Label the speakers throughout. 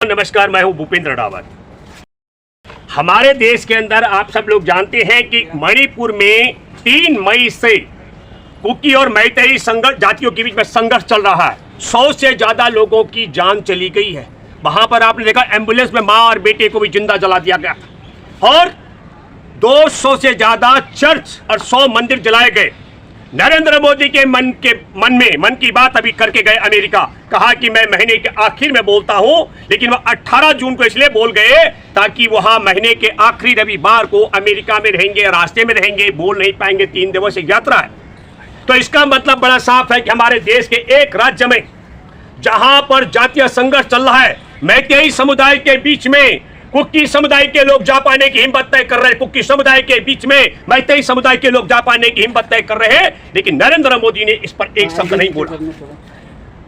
Speaker 1: नमस्कार, मैं हूं भूपेंद्र रावत। हमारे देश के अंदर आप सब लोग जानते हैं कि मणिपुर में 3 मई से कुकी और मैतेई जातियों के बीच में संघर्ष चल रहा है। 100 से ज्यादा लोगों की जान चली गई है। वहां पर आपने देखा एम्बुलेंस में मां और बेटे को भी जिंदा जला दिया गया और 200 से ज्यादा चर्च और 100 मंदिर जलाए गए। नरेंद्र मोदी के मन की बात अभी करके गए अमेरिका। कहा कि मैं महीने के आखिर में बोलता हूं, लेकिन वह 18 जून को इसलिए बोल गए ताकि वहां महीने के आखिरी रविवार को अमेरिका में रहेंगे, रास्ते में रहेंगे, बोल नहीं पाएंगे। 3 दिवसीय यात्रा है। तो इसका मतलब बड़ा साफ है कि हमारे देश के एक राज्य में जहां पर जातीय संघर्ष चल रहा है, मैतेई समुदाय के बीच में कुकी समुदाय के लोग जा पाने की हिम्मत तय कर रहे हैं, कुकी समुदाय के बीच में मैतेई समुदाय के लोग जा पाने की हिम्मत तय कर रहे हैं, लेकिन नरेंद्र मोदी ने इस पर एक शब्द नहीं बोला।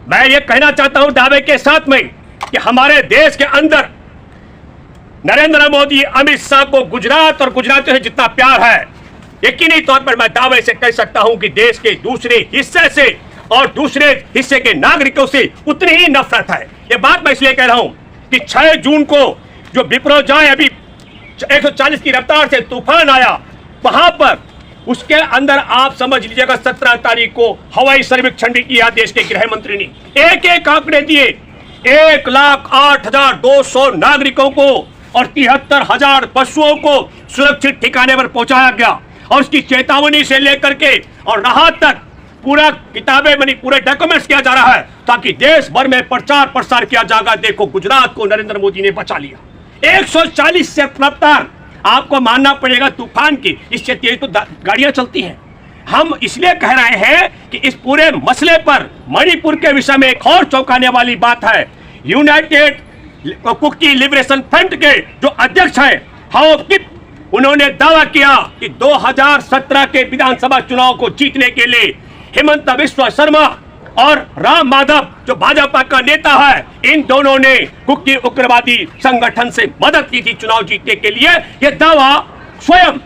Speaker 1: मैं ये कहना चाहता हूं दावे के साथ में कि हमारे देश के अंदर नरेंद्र मोदी अमित शाह को गुजरात और गुजरातियों से जितना प्यार है, यकीनी तौर पर मैं दावे से कह सकता हूं कि देश के दूसरे हिस्से से और दूसरे हिस्से के नागरिकों से उतनी ही नफरत है। ये बात मैं इसलिए कह रहा हूं कि 6 जून को जो बिपरजॉय अभी 140 की रफ्तार से तूफान आया, वहां पर उसके अंदर आप समझ लीजिएगा 17 तारीख को हवाई सर्वेक्षण भी किया देश के गृह मंत्री ने। एक आंकड़े दिए, 1,08,200 नागरिकों को और 73,000 पशुओं को सुरक्षित ठिकाने पर पहुंचाया गया और उसकी चेतावनी से लेकर के और राहत तक पूरा किताबें बनी, पूरे डॉक्यूमेंट्स किया जा रहा है ताकि देश भर में प्रचार प्रसार किया जाएगा। देखो गुजरात को नरेंद्र मोदी ने बचा लिया। 140 से रफ्तार आपको मानना पड़ेगा तूफान की, इससे तेज तो गाड़ियां चलती हैं। हम इसलिए कह रहे हैं कि इस पूरे मसले पर मणिपुर के विषय में एक और चौंकाने वाली बात है। यूनाइटेड कुकी लिबरेशन फ्रंट के जो अध्यक्ष हैं हाओ किप, उन्होंने दावा किया कि 2017 के विधानसभा चुनाव को जीतने के लिए हेमंत बिस्वा शर्मा और राम माधव जो भाजपा का नेता है, इन दोनों ने कुकी उग्रवादी संगठन से मदद की थी चुनाव जीतने के लिए। यह दावा स्वयं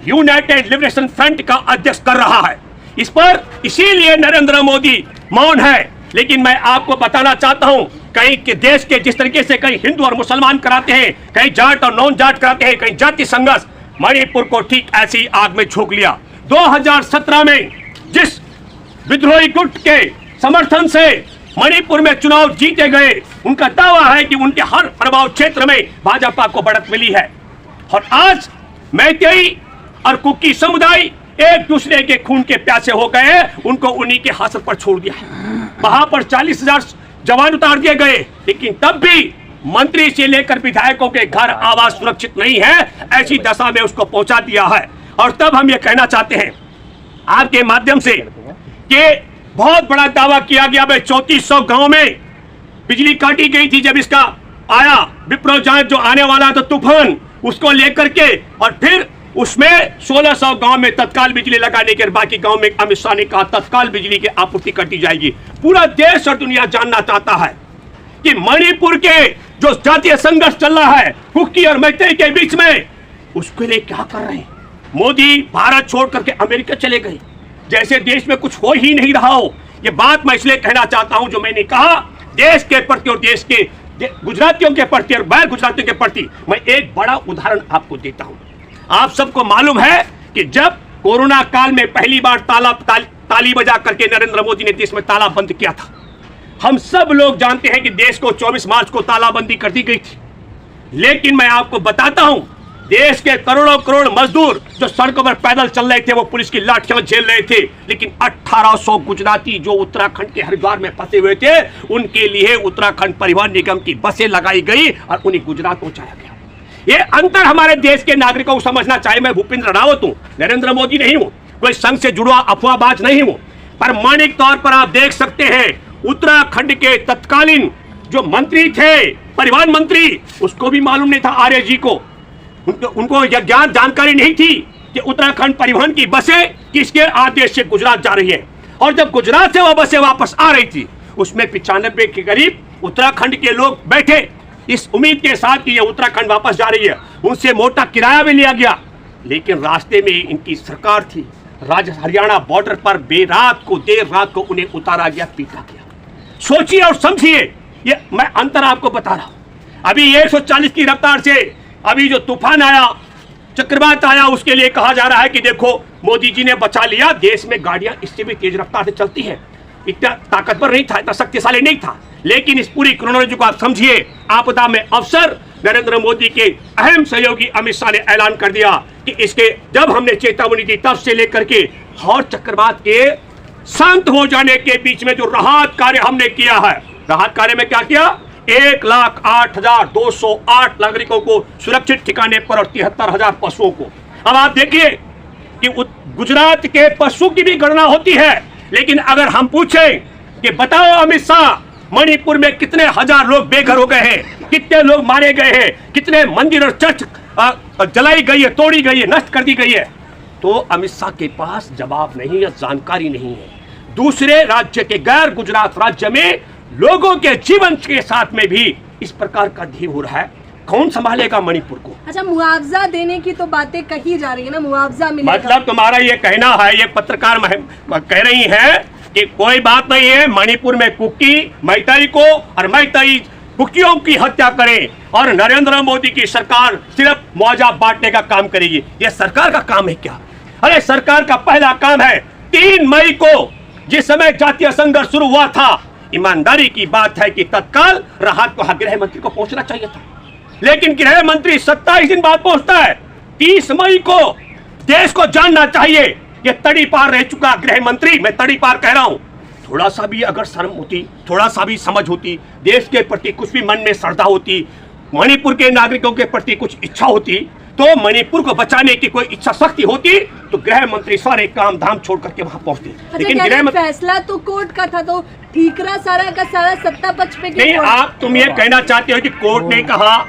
Speaker 1: यूनाइटेड लिबरेशन फ्रंट का अध्यक्ष कर रहा है। इस पर इसीलिए नरेंद्र मोदी मौन है। लेकिन मैं आपको बताना चाहता हूं, कहीं के देश के जिस तरीके से कहीं हिंदू और मुसलमान कराते हैं, कहीं जाट और नॉन जाट कराते हैं, कहीं जाति संघर्ष, मणिपुर को ठीक ऐसी आग में झोंक लिया। 2017 में जिस विद्रोही गुट के समर्थन से मणिपुर में चुनाव जीते गए, उनका दावा है कि उनके हर प्रभाव क्षेत्र में भाजपा को बढ़त मिली है। और आज मैतेई और कुकी समुदाय एक दूसरे के खून के प्यासे हो गए, उनको उन्हीं के हाथ पर छोड़ दिया है। वहां पर 40,000 जवान उतार दिए गए, लेकिन तब भी मंत्री से लेकर विधायकों के घर आवास सुरक्षित नहीं है, ऐसी दशा में उसको पहुंचा दिया है। और तब हम ये कहना चाहते हैं आपके माध्यम से कि बहुत बड़ा दावा किया गया भाई 3400 गांव में बिजली काटी गई थी जब इसका आया बिपरजॉय जो आने वाला था तूफान, उसको लेकर के, और फिर उसमें 1600 गांव में तत्काल बिजली लगाने के बाकी गांव में अमित शाह ने कहा तत्काल बिजली की आपूर्ति काटी जाएगी। पूरा देश और दुनिया जानना चाहता है कि मणिपुर के जो जातीय संघर्ष चल रहा है कुकी और मैतेई के बीच में, उसके लिए क्या कर रहे हैं। मोदी भारत छोड़ करके अमेरिका चले गए जैसे देश में कुछ हो ही नहीं रहा हो। ये बात मैं इसलिए कहना चाहता हूं, जो मैंने कहा देश के प्रति और देश के गुजरातियों के प्रति और गैर गुजरातियों के प्रति, मैं एक बड़ा उदाहरण आपको देता हूं। आप सबको मालूम है कि जब कोरोना काल में पहली बार ताली बजा करके नरेंद्र मोदी ने देश में ताला बंद किया था, हम सब लोग जानते हैं कि देश को 24 मार्च को तालाबंदी कर दी गई थी। लेकिन मैं आपको बताता हूं, देश के करोड़ों करोड़ मजदूर जो सड़कों पर पैदल चल रहे थे, वो पुलिस की लाठियां झेल रहे थे, लेकिन 1800 गुजराती जो उत्तराखंड के हरिद्वार में फंसे हुए थे, उनके लिए उत्तराखंड परिवहन निगम की बसें लगाई गई और उन्हें गुजरात पहुंचाया गया। ये अंतर हमारे देश के नागरिकों को समझना चाहिए। मैं भूपेंद्र रावत हूं, नरेंद्र मोदी नहीं हूं, कोई संघ से जुड़ा अफवाहबाज नहीं हूं। प्रामाणिक तौर पर आप देख सकते हैं उत्तराखंड के तत्कालीन जो मंत्री थे, परिवहन मंत्री, उसको भी मालूम नहीं था आर्य जी को, उनको ज्ञान जानकारी नहीं थी कि उत्तराखंड परिवहन की बसें किसके आदेश से गुजरात जा रही है। और जब गुजरात से वह बसें वापस आ रही थी, उसमें 95 के करीब उत्तराखंड के लोग बैठे इस उम्मीद के साथ कि यह उत्तराखंड वापस जा रही है। उनसे मोटा किराया भी लिया गया, लेकिन रास्ते में इनकी सरकार थी, हरियाणा बॉर्डर पर देर रात को उन्हें उतारा गया, पीटा गया। सोचिए और समझिए, ये मैं अंतर आपको बता रहा हूं। अभी 140 की रफ्तार से अभी जो तूफान आया, चक्रवात आया, उसके लिए कहा जा रहा है कि देखो मोदी जी ने बचा लिया। देश में गाड़ियां इससे भी तेज रफ्तार से चलती हैं, इतना ताकतवर नहीं था, इतना शक्तिशाली नहीं था, लेकिन इस पूरी क्रोनोलॉजी को आप समझिए। आपदा में अवसर नरेंद्र मोदी के अहम सहयोगी अमित शाह ने ऐलान कर दिया कि इसके जब हमने चेतावनी दी तब से लेकर के और चक्रवात के शांत हो जाने के बीच में जो राहत कार्य हमने किया है, राहत कार्य में क्या किया, 1,08,208 नागरिकों को सुरक्षित ठिकाने पर और 73,000 पशुओं को। अब आप देखिए कि गुजरात के पशु की भी गणना होती है, लेकिन अगर हम पूछें कि बताओ अमित शाह, मणिपुर में कितने हजार लोग बेघर हो गए हैं, कितने लोग मारे गए हैं, कितने मंदिर और चर्च जलाई गई है, तोड़ी गई है, नष्ट कर दी गई है, तो अमित शाह के पास जवाब नहीं है, जानकारी नहीं है। दूसरे राज्य के गैर गुजरात राज्य में लोगों के जीवन के साथ में भी इस प्रकार का ध्येय हो रहा है, कौन संभालेगा मणिपुर को?
Speaker 2: अच्छा, मुआवजा देने की तो बातें कही जा रही है ना, मुआवजा मिलेगा।
Speaker 1: मतलब तुम्हारा ये कहना है, ये पत्रकार कह रही है कि कोई बात नहीं है, मणिपुर में कुकी मैतेई को और मैतेई कुकियों की हत्या करें और नरेंद्र मोदी की सरकार सिर्फ मुआवजा बांटने का काम करेगी। ये सरकार का काम है क्या? अरे सरकार का पहला काम है, 3 मई को जिस समय जातीय संघर्ष शुरू हुआ था, ईमानदारी की बात है कि तत्काल राहत को गृह मंत्री को पहुंचना चाहिए था, लेकिन गृह मंत्री 27 दिन बाद पहुंचता है। 30 मई को देश को जानना चाहिए कि तड़ी पार रह चुका गृह मंत्री, मैं तड़ी पार कह रहा हूं। थोड़ा सा भी अगर शर्म होती, थोड़ा सा भी समझ होती, देश के प्रति कुछ भी मन में श्रद्धा होती, मणिपुर के नागरिकों के प्रति कुछ इच्छा होती, तो मणिपुर को बचाने की कोई इच्छा शक्ति होती, तो गृह मंत्री सारे काम धाम छोड़ करके वहां पहुंचते।
Speaker 2: लेकिन गृह फैसला तो कोर्ट का था, तो ठीकरा सारा का सारा सत्ता पक्ष पे
Speaker 1: नहीं। तुम ये कहना चाहते हो कि कोर्ट ने कहा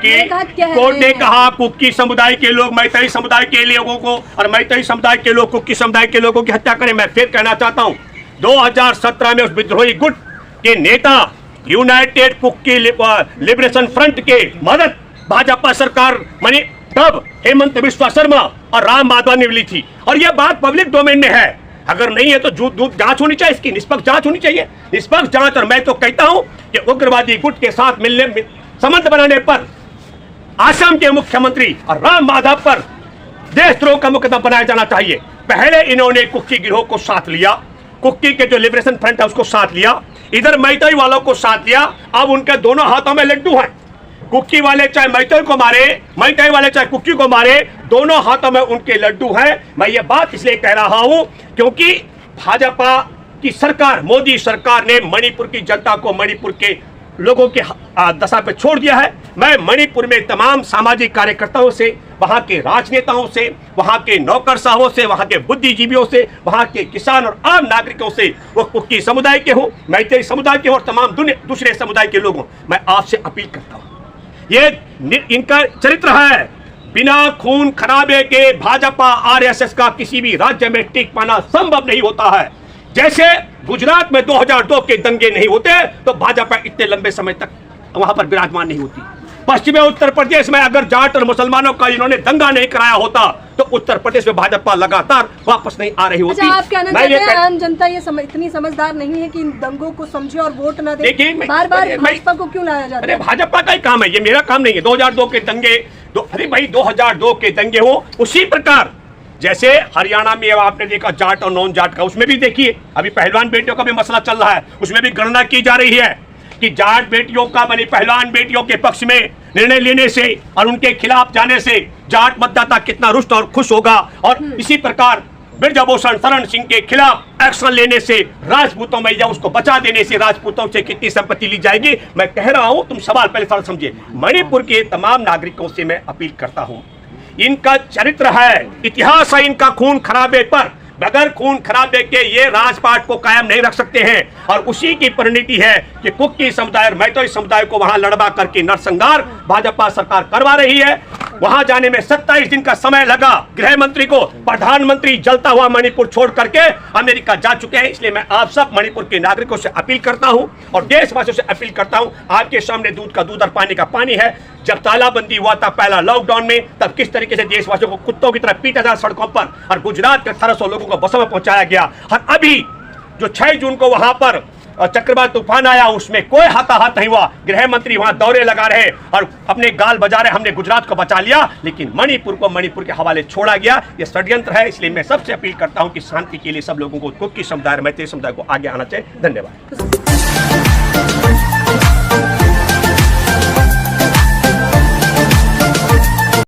Speaker 1: कोर्ट ने कहा कुकी समुदाय के लोग मैतेई समुदाय के लोगों को और मैतेई समुदाय के लोग कुकी समुदाय के लोगों की हत्या करें। मैं फिर कहना चाहता हूं, 2017 में उस विद्रोही गुट के नेता यूनाइटेड कुकी लिबरेशन फ्रंट के मदद भाजपा सरकार मानी तब हेमंत बिस्वा शर्मा और राम माधव ने ली थी, और यह बात पब्लिक डोमेन में है। अगर नहीं है तो जांच होनी चाहिए, इसकी निष्पक्ष जांच होनी चाहिए, निष्पक्ष जांच। और मैं तो कहता हूं कि उग्रवादी गुट के साथ मिलने संबंध बनाने पर असम के मुख्यमंत्री और राम माधव पर देशद्रोह का मुकदमा बनाया जाना चाहिए। पहले इन्होंने कुकी गिरोह को साथ लिया, कुकी के जो लिबरेशन फ्रंट है उसको साथ लिया, इधर मैतेई वालों को साथ लिया। अब उनके दोनों हाथों में लड्डू हैं, कुकी वाले चाहे मैतेई को मारे, मैतेई वाले चाहे कुकी को मारे, दोनों हाथों में उनके लड्डू हैं। मैं ये बात इसलिए कह रहा हूं क्योंकि भाजपा की सरकार, मोदी सरकार ने मणिपुर की जनता को मणिपुर के लोगों के दशा पे छोड़ दिया है। मैं मणिपुर में तमाम सामाजिक कार्यकर्ताओं से, वहां के राजनेताओं से, वहां के नौकरशाहों से, वहां के बुद्धिजीवियों से, वहां के किसान और आम नागरिकों से, वो कुकी समुदाय के हो, मैतेई समुदाय के हो और तमाम दूसरे समुदाय के लोगों, मैं आपसे अपील करता हूं, ये इनका चरित्र है। बिना खून खराबे के भाजपा आरएसएस का किसी भी राज्य में टिक पाना संभव नहीं होता है। जैसे गुजरात में 2002 के दंगे नहीं होते तो भाजपा इतने लंबे समय तक वहां पर विराजमान नहीं होती। पश्चिमी उत्तर प्रदेश में अगर जाट और मुसलमानों का इन्होंने दंगा नहीं कराया होता तो उत्तर प्रदेश में भाजपा लगातार वापस नहीं आ रही होती।
Speaker 2: अच्छा, आप कहना चाहते हैं आम जनता ये इतनी समझदार नहीं है कि इन दंगों को समझे और वोट न दे? बार बार भाजपा को क्यों लाया जाता है?
Speaker 1: भाजपा का ही काम है, ये मेरा काम नहीं है। 2002 के दंगे, अरे भाई 2002 के दंगे हो, उसी प्रकार जैसे हरियाणा में आपने देखा जाट और नॉन जाट का, उसमें भी देखिए अभी पहलवान बेटियों का भी मसला चल रहा है, उसमें भी गणना की जा रही है कि जाट बेटियों का मानी पहलवान बेटियों के पक्ष में निर्णय लेने से और उनके खिलाफ जाने से जाट मतदाता कितना रुष्ट और खुश होगा, और इसी प्रकार ब्रजभूषण शरण सिंह के खिलाफ एक्शन लेने से राजपूतों में या उसको बचा देने से राजपूतों से कितनी संपत्ति ली जाएगी। मैं कह रहा हूं, तुम सवाल पहले सवाल समझिए। मणिपुर के तमाम नागरिकों से मैं अपील करता हूं, इनका चरित्र है, इतिहास है इनका खून खराबे पर, बगैर खून खराबे के ये राजपाट को कायम नहीं रख सकते हैं। और उसी की परिणति है कि कुकी समुदाय और मैतेई समुदाय को वहां लड़वा करके नरसंहार भाजपा सरकार करवा रही है। वहां जाने में 27 दिन का समय लगा गृह मंत्री को। प्रधानमंत्री जलता हुआ मणिपुर छोड़ करके अमेरिका जा चुके हैं। इसलिए मैं आप सब मणिपुर के नागरिकों से अपील करता हूं और देशवासियों से अपील करता हूं, आपके सामने दूध का दूध और पानी का पानी है। जब तालाबंदी हुआ था पहला लॉकडाउन में, तब किस तरीके से देशवासियों को कुत्तों की तरह पीटा था सड़कों पर, और गुजरात के 1800 लोगों को बसों में पहुंचाया गया। और अभी जो 6 जून को वहां पर चक्रवात तूफान आया, उसमें कोई हताहत नहीं हुआ। गृह मंत्री वहां दौरे लगा रहे और अपने गाल बजा रहे, हमने गुजरात को बचा लिया, लेकिन मणिपुर को मणिपुर के हवाले छोड़ा गया। यह षड्यंत्र है। इसलिए मैं सबसे अपील करता हूं कि शांति के लिए सब लोगों को, कुकी समुदाय, मैत्री समुदाय को आगे आना चाहिए। धन्यवाद।